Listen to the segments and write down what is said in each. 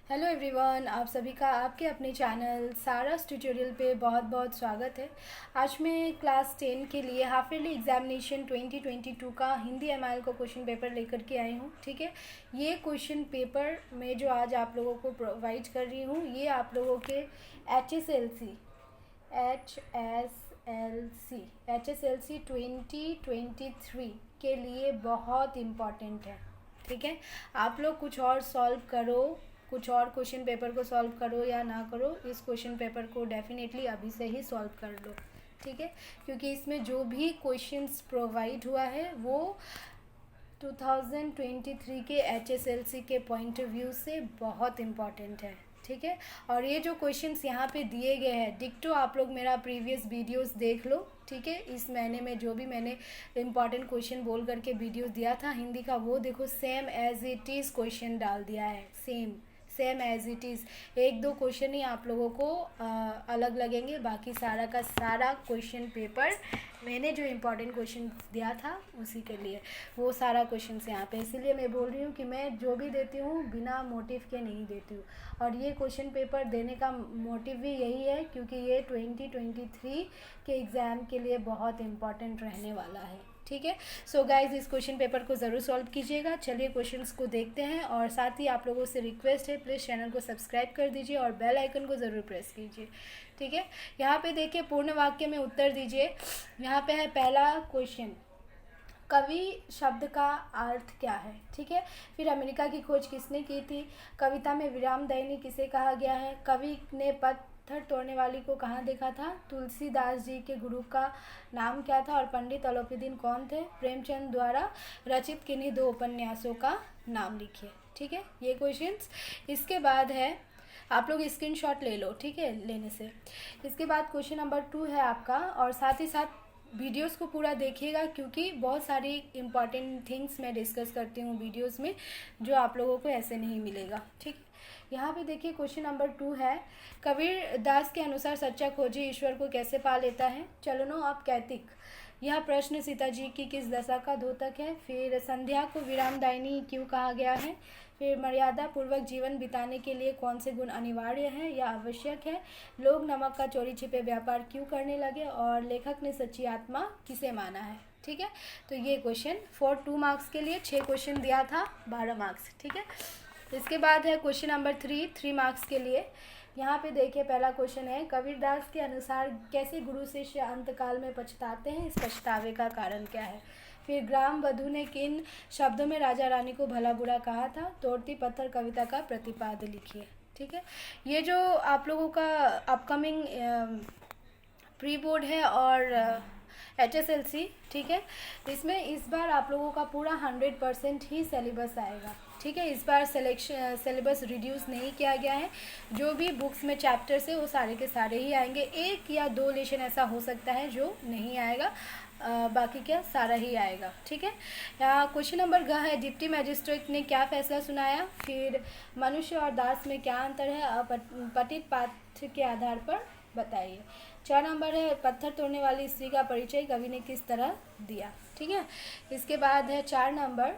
Hello everyone, आप सभी का आपके अपने चैनल सारास ट्यूटोरियल पे बहुत बहुत स्वागत है। आज मैं क्लास 10 के लिए हाफ ईयरली एग्जामिनेशन 2022 का हिंदी एमआईएल को क्वेश्चन पेपर लेकर के आई हूँ। ठीक है, ये क्वेश्चन पेपर मैं जो आज आप लोगों को प्रोवाइड कर रही हूँ, ये आप लोगों के एच एस एल सी 2023 के लिए बहुत इम्पॉर्टेंट है। ठीक है, आप लोग कुछ और सॉल्व करो, कुछ और क्वेश्चन पेपर को सॉल्व करो या ना करो, इस क्वेश्चन पेपर को डेफिनेटली अभी से ही सॉल्व कर लो। ठीक है, क्योंकि इसमें जो भी क्वेश्चंस प्रोवाइड हुआ है वो 2023 के एचएसएलसी के पॉइंट ऑफ व्यू से बहुत इम्पॉर्टेंट है। ठीक है, और ये जो क्वेश्चंस यहाँ पे दिए गए हैं डिक्टो आप लोग मेरा प्रीवियस वीडियोस देख लो। ठीक है, इस महीने में जो भी मैंने इम्पॉर्टेंट क्वेश्चन बोल करके वीडियोस दिया था हिंदी का, वो देखो same as it is question डाल दिया है। सेम एज इट इज़, एक दो क्वेश्चन ही आप लोगों को अलग लगेंगे, बाकी सारा का सारा क्वेश्चन पेपर मैंने जो इम्पोर्टेंट क्वेश्चन दिया था उसी के लिए वो सारा क्वेश्चन यहाँ पे। इसीलिए मैं बोल रही हूँ कि मैं जो भी देती हूँ बिना मोटिव के नहीं देती हूँ, और ये क्वेश्चन पेपर देने का मोटिव भी यही है क्योंकि ये 2023 के एग्ज़ाम के लिए बहुत इम्पॉर्टेंट रहने वाला है। ठीक है, सो गाइज इस क्वेश्चन पेपर को ज़रूर सॉल्व कीजिएगा। चलिए क्वेश्चंस को देखते हैं, और साथ ही आप लोगों से रिक्वेस्ट है प्लीज़ चैनल को सब्सक्राइब कर दीजिए और बेल आइकन को ज़रूर प्रेस कीजिए। ठीक है, यहाँ पे देखिए पूर्ण वाक्य में उत्तर दीजिए। यहाँ पे है पहला क्वेश्चन, कवि शब्द का अर्थ क्या है। ठीक है, फिर अमेरिका की खोज किसने की थी, कविता में विराम दैनी किसे कहा गया है, कवि ने पत्थर तोड़ने वाली को कहाँ देखा था, तुलसीदास जी के गुरु का नाम क्या था, और पंडित अलौपीदीन कौन थे, प्रेमचंद द्वारा रचित किन्हीं दो उपन्यासों का नाम लिखिए। ठीक है, ये क्वेश्चंस। इसके बाद है, आप लोग स्क्रीनशॉट ले लो। ठीक है, लेने से इसके बाद क्वेश्चन नंबर 2 है आपका, और साथ ही साथ वीडियोस को पूरा देखिएगा क्योंकि बहुत सारी इंपॉर्टेंट थिंग्स मैं डिस्कस करती हूँ वीडियोस में जो आप लोगों को ऐसे नहीं मिलेगा। ठीक है, यहाँ पे देखिए क्वेश्चन नंबर 2 है, कबीर दास के अनुसार सच्चा खोजी ईश्वर को कैसे पा लेता है। चलनो आप कैतिक, यह प्रश्न सीता जी की किस दशा का द्योतक है। फिर संध्या को विरामदायिनी क्यों कहा गया है। फिर मर्यादा पूर्वक जीवन बिताने के लिए कौन से गुण अनिवार्य हैं या आवश्यक है। लोग नमक का चोरी छिपे व्यापार क्यों करने लगे, और लेखक ने सच्ची आत्मा किसे माना है। ठीक है, तो ये क्वेश्चन 2 मार्क्स के लिए 6 क्वेश्चन दिया था, 12 मार्क्स। ठीक है, इसके बाद है क्वेश्चन नंबर 3 मार्क्स के लिए। यहाँ पे देखिए पहला क्वेश्चन है, कबीरदास के अनुसार कैसे गुरु शिष्य अंतकाल में पछताते हैं, इस पछतावे का कारण क्या है। फिर ग्राम वधु ने किन शब्दों में राजा रानी को भला बुरा कहा था, तोड़ती पत्थर कविता का प्रतिपाद्य लिखिए। ठीक है, ये जो आप लोगों का अपकमिंग प्री बोर्ड है और HSLC, ठीक है, इसमें इस बार आप लोगों का पूरा 100% ही सिलेबस आएगा। ठीक है, इस बार सिलेबस रिड्यूस नहीं किया गया है, जो भी बुक्स में चैप्टर्स है वो सारे के सारे ही आएंगे। 1 या 2 लेशन ऐसा हो सकता है जो नहीं आएगा, बाकी क्या सारा ही आएगा। ठीक है, यहाँ क्वेश्चन नंबर ग है, डिप्टी मैजिस्ट्रेट ने क्या फैसला सुनाया। फिर मनुष्य और दास में क्या अंतर है, पठित पाठ्य के आधार पर बताइए। 4 नंबर है, पत्थर तोड़ने वाली स्त्री का परिचय कवि ने किस तरह दिया। ठीक है, इसके बाद है 4 नंबर,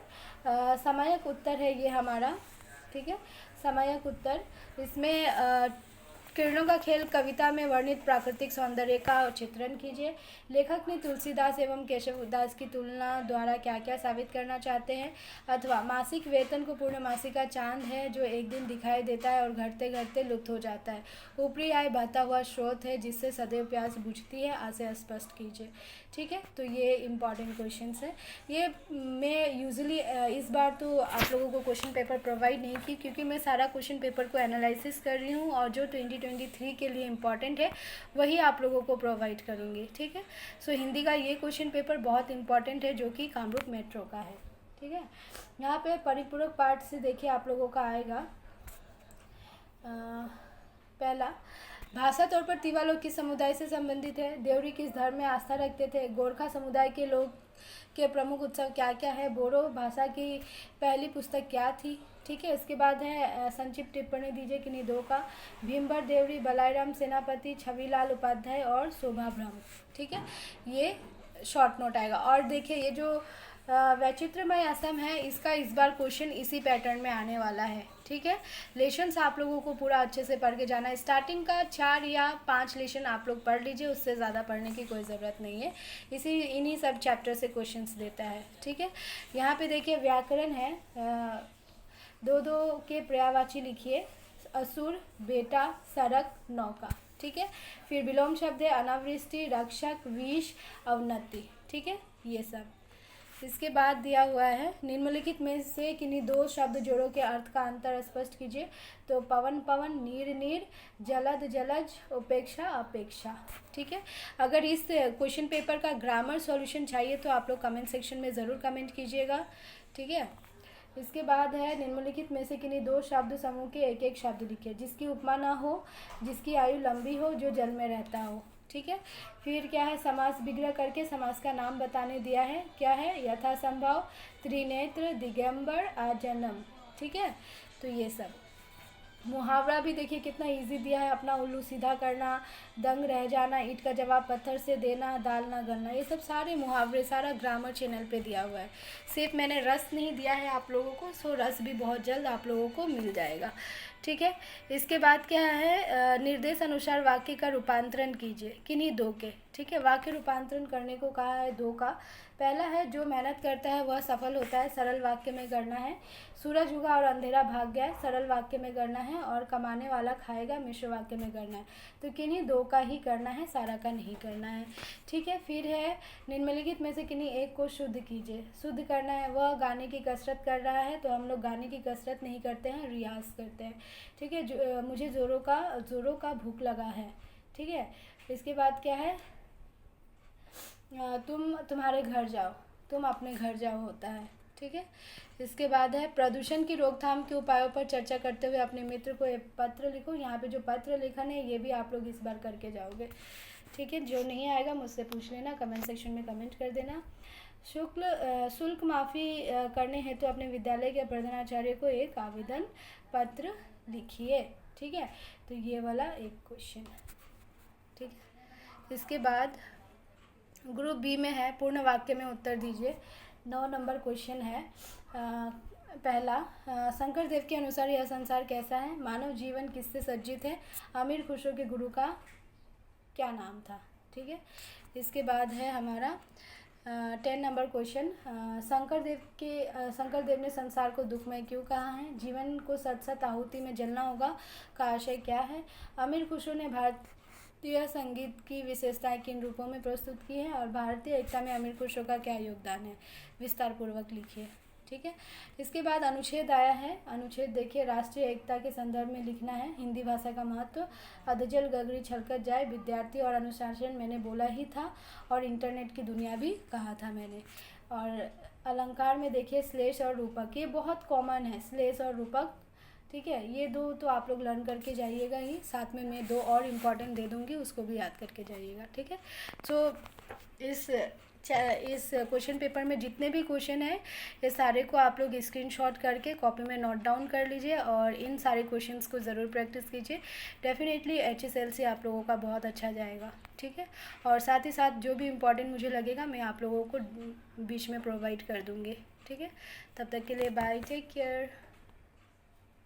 समयक उत्तर है ये हमारा। ठीक है, समयक उत्तर, इसमें किरणों का खेल कविता में वर्णित प्राकृतिक सौंदर्य का चित्रण कीजिए। लेखक ने तुलसीदास एवं केशवदास की तुलना द्वारा क्या क्या साबित करना चाहते हैं। अथवा मासिक वेतन को पूर्णमासी का चांद है जो एक दिन दिखाई देता है और घटते घटते लुप्त हो जाता है। ऊपरी आय बहता हुआ स्रोत है जिससे सदैव प्यास बुझती है, आशय स्पष्ट कीजिए। ठीक है, तो ये इम्पॉर्टेंट क्वेश्चंस है। ये मैं यूजुअली इस बार तो आप लोगों को क्वेश्चन पेपर प्रोवाइड नहीं की क्योंकि मैं सारा क्वेश्चन पेपर को एनालिसिस कर रही हूँ, और जो 2023 के लिए इम्पॉर्टेंट है वही आप लोगों को प्रोवाइड करूँगी। ठीक है, सो हिंदी का ये क्वेश्चन पेपर बहुत इंपॉर्टेंट है जो कि कामरूप मेट्रो का है। ठीक है, यहाँ पे परिपूरक पार्ट से देखिए आप लोगों का आएगा। पहला, भाषा तौर पर तिवा लोग किस समुदाय से संबंधित है। देवरी किस धर्म में आस्था रखते थे। गोरखा समुदाय के लोग के प्रमुख उत्सव क्या क्या है। बोरो भाषा की पहली पुस्तक क्या थी। ठीक है, इसके बाद है संक्षिप्त टिप्पणी दीजिए किन्हीं दो का। भीमभर देवरी, बलाईराम सेनापति, छविलाल उपाध्याय और शोभा ब्रह्म। ठीक है, ये शॉर्ट नोट आएगा। और देखिए ये जो वैचित्रमय असम है, इसका इस बार क्वेश्चन इसी पैटर्न में आने वाला है। ठीक है, लेसन्स आप लोगों को पूरा अच्छे से पढ़ के जाना है। स्टार्टिंग का 4 या 5 लेसन आप लोग पढ़ लीजिए, उससे ज़्यादा पढ़ने की कोई ज़रूरत नहीं है। इन्हीं सब चैप्टर से क्वेश्चंस देता है। ठीक है, यहाँ पे देखिए व्याकरण है, दो दो के पर्यायवाची लिखिए, असुर, बेटा, सड़क, नौका। ठीक है, फिर विलोम शब्द है अनावृष्टि, रक्षक, विष, अवनति। ठीक है, ये सब। इसके बाद दिया हुआ है निम्नलिखित में से किन्हीं 2 शब्द जोड़ों के अर्थ का अंतर स्पष्ट कीजिए। तो पवन पवन, नीर नीर, जलद जलज, उपेक्षा अपेक्षा। ठीक है, अगर इस क्वेश्चन पेपर का ग्रामर सॉल्यूशन चाहिए तो आप लोग कमेंट सेक्शन में ज़रूर कमेंट कीजिएगा। ठीक है, इसके बाद है निम्नलिखित में से किन्हीं 2 शब्द समूह के एक एक शब्द लिखिए, जिसकी उपमा ना हो, जिसकी आयु लंबी हो, जो जल में रहता हो। ठीक है, फिर क्या है, समास विग्रह करके समास का नाम बताने दिया है। क्या है, यथासंभव, त्रिनेत्र, दिगंबर, आजन्म। ठीक है, तो ये सब। मुहावरा भी देखिए कितना इजी दिया है, अपना उल्लू सीधा करना, दंग रह जाना, ईंट का जवाब पत्थर से देना, दाल ना गलना, ये सब सारे मुहावरे सारा ग्रामर चैनल पे दिया हुआ है। सिर्फ मैंने रस नहीं दिया है आप लोगों को, सो रस भी बहुत जल्द आप लोगों को मिल जाएगा। ठीक है, इसके बाद क्या है, निर्देश अनुसार वाक्य का रूपांतरण कीजिए किन्हीं 2 के। ठीक है, वाक्य रूपांतरण करने को कहा है 2 का। पहला है जो मेहनत करता है वह सफल होता है, सरल वाक्य में करना है। सूरज उगा और अंधेरा भाग गया, सरल वाक्य में करना है। और कमाने वाला खाएगा, मिश्र वाक्य में करना है। तो किन्हीं 2 का ही करना है, सारा का नहीं करना है। ठीक है, फिर है निम्नलिखित में से किन्हीं एक को शुद्ध कीजिए। शुद्ध करना है, वह गाने की कसरत कर रहा है, तो हम लोग गाने की कसरत नहीं करते हैं, रियाज करते हैं। ठीक है, मुझे जोरों का भूख लगा है। ठीक है, इसके बाद क्या है, तुम तुम्हारे घर जाओ, तुम अपने घर जाओ होता है। ठीक है, इसके बाद है प्रदूषण की रोकथाम के उपायों पर चर्चा करते हुए अपने मित्र को एक पत्र लिखो। यहाँ पे जो पत्र लेखन है ये भी आप लोग इस बार करके जाओगे। ठीक है, जो नहीं आएगा मुझसे पूछ लेना, कमेंट सेक्शन में कमेंट कर देना। शुल्क माफ़ी करने हेतु अपने विद्यालय के प्रधानाचार्य को एक आवेदन पत्र लिखिए। ठीक है, तो ये वाला एक क्वेश्चन। ठीक है, इसके बाद ग्रुप बी में है, पूर्ण वाक्य में उत्तर दीजिए। 9 नंबर क्वेश्चन है। पहला, शंकर देव के अनुसार यह संसार कैसा है? मानव जीवन किससे सज्जित है? अमीर खुशरो के गुरु का क्या नाम था? ठीक है, इसके बाद है हमारा 10 नंबर क्वेश्चन। शंकर देव ने संसार को दुखमय क्यों कहा है? जीवन को सत सत आहुति में जलना होगा का आशय क्या है? अमीर खुशरो ने भारतीय संगीत की विशेषताएं किन रूपों में प्रस्तुत की है? और भारतीय एकता में अमीर खुशरो का क्या योगदान है? विस्तार पूर्वक लिखिए। ठीक है, इसके बाद अनुच्छेद आया है। अनुच्छेद देखिए, राष्ट्रीय एकता के संदर्भ में लिखना है। हिंदी भाषा का महत्व, अधजल गगरी छलकत जाए, विद्यार्थी और अनुशासन मैंने बोला ही था, और इंटरनेट की दुनिया भी कहा था मैंने। और अलंकार में देखिए श्लेष और रूपक, ये बहुत कॉमन है, श्लेष और रूपक। ठीक है, ये 2 तो आप लोग लर्न करके जाइएगा ही, साथ में मैं 2 और इम्पॉर्टेंट दे दूँगी, उसको भी याद करके जाइएगा। ठीक है, तो इस क्वेश्चन पेपर में जितने भी क्वेश्चन हैं ये सारे को आप लोग स्क्रीनशॉट करके कॉपी में नोट डाउन कर लीजिए और इन सारे क्वेश्चंस को ज़रूर प्रैक्टिस कीजिए। डेफिनेटली HSLC आप लोगों का बहुत अच्छा जाएगा। ठीक है, और साथ ही साथ जो भी इम्पोर्टेंट मुझे लगेगा मैं आप लोगों को बीच में प्रोवाइड कर दूँगी। ठीक है, तब तक के लिए बाय, टेक केयर।